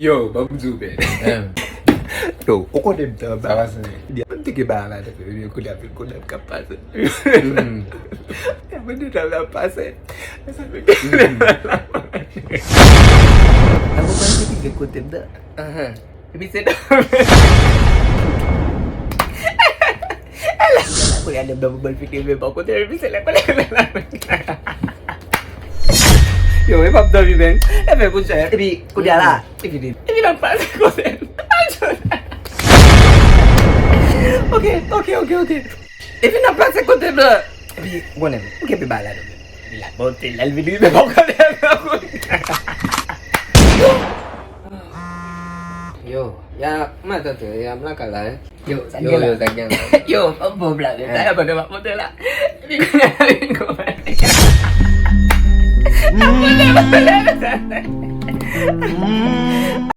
Yo, Bang Zube. Yo, kok dem ta ba? Sawa Dia penting ke ba la de ko da ko da kapaz. Ya bener dalam pase. Sabi ko. Ako pa rin hindi ko tinda. Ibig sabihin. Alam ko yan ang babalik mo ako pero ibig sabihin pala. Yo, e pap davi ben. E be ko siya. Ibi ko dia la. Ibi lang pase ko din. Okay. Ibi na pase ko din. Ibi, bueno, okay pe bala do. La bote la el video de boca de ako. Yo, ya mata tu ya melakala. Yo, Yo, tagyan. Yo, apa bla de. Saya pada mak bote la. Ibi ko. Apa dah?